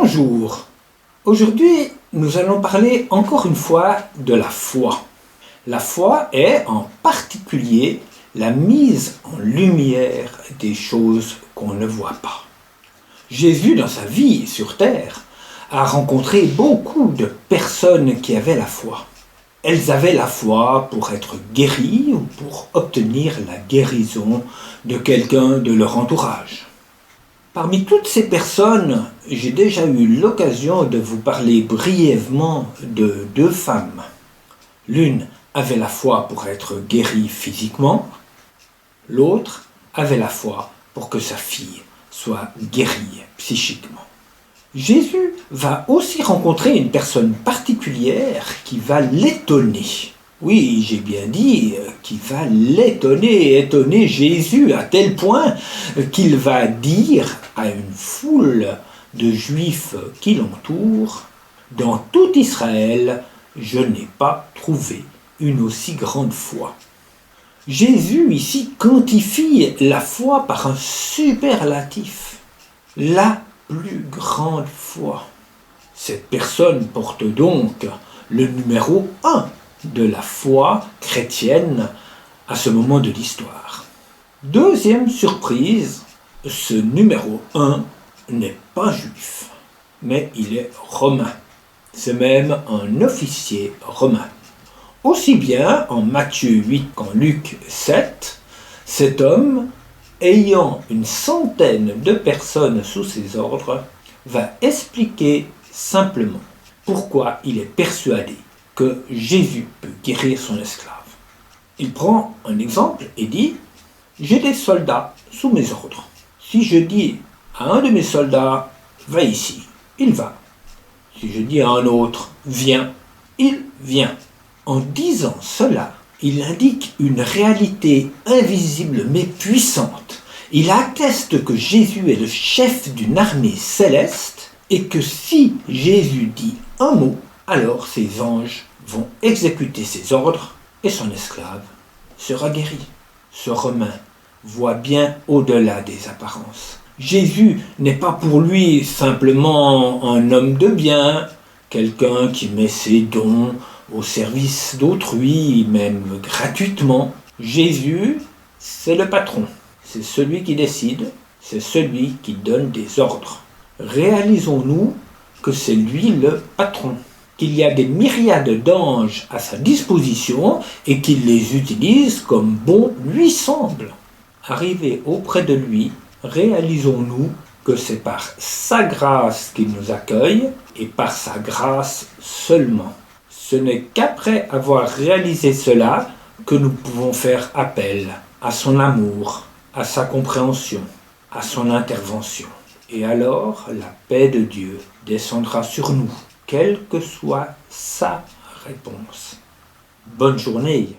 Bonjour. Aujourd'hui, nous allons parler encore une fois de la foi. La foi est en particulier la mise en lumière des choses qu'on ne voit pas. Jésus, dans sa vie sur terre, a rencontré beaucoup de personnes qui avaient la foi. Elles avaient la foi pour être guéries ou pour obtenir la guérison de quelqu'un de leur entourage. Parmi toutes ces personnes, j'ai déjà eu l'occasion de vous parler brièvement de deux femmes. L'une avait la foi pour être guérie physiquement, l'autre avait la foi pour que sa fille soit guérie psychiquement. Jésus va aussi rencontrer une personne particulière qui va l'étonner. Oui, j'ai bien dit qu'il va étonner Jésus à tel point qu'il va dire à une foule de Juifs qui l'entourent, « Dans tout Israël, je n'ai pas trouvé une aussi grande foi. » Jésus ici quantifie la foi par un superlatif, la plus grande foi. Cette personne porte donc le numéro 1 de la foi chrétienne à ce moment de l'histoire. Deuxième surprise, ce numéro 1 n'est pas juif, mais il est romain. C'est même un officier romain. Aussi bien en Matthieu 8 qu'en Luc 7, cet homme, ayant une centaine de personnes sous ses ordres, va expliquer simplement pourquoi il est persuadé que Jésus peut guérir son esclave. Il prend un exemple et dit « J'ai des soldats sous mes ordres. Si je dis à un de mes soldats « Va ici », il va. Si je dis à un autre « Viens », il vient. » En disant cela, il indique une réalité invisible mais puissante. Il atteste que Jésus est le chef d'une armée céleste et que si Jésus dit un mot, alors ses anges vont exécuter ses ordres et son esclave sera guéri. Ce Romain voit bien au-delà des apparences. Jésus n'est pas pour lui simplement un homme de bien, quelqu'un qui met ses dons au service d'autrui, même gratuitement. Jésus, c'est le patron, c'est celui qui décide, c'est celui qui donne des ordres. Réalisons-nous que c'est lui le patron, qu'il y a des myriades d'anges à sa disposition et qu'il les utilise comme bon lui semble. Arrivés auprès de lui, réalisons-nous que c'est par sa grâce qu'il nous accueille et par sa grâce seulement. Ce n'est qu'après avoir réalisé cela que nous pouvons faire appel à son amour, à sa compréhension, à son intervention. Et alors, la paix de Dieu descendra sur nous, quelle que soit sa réponse. Bonne journée!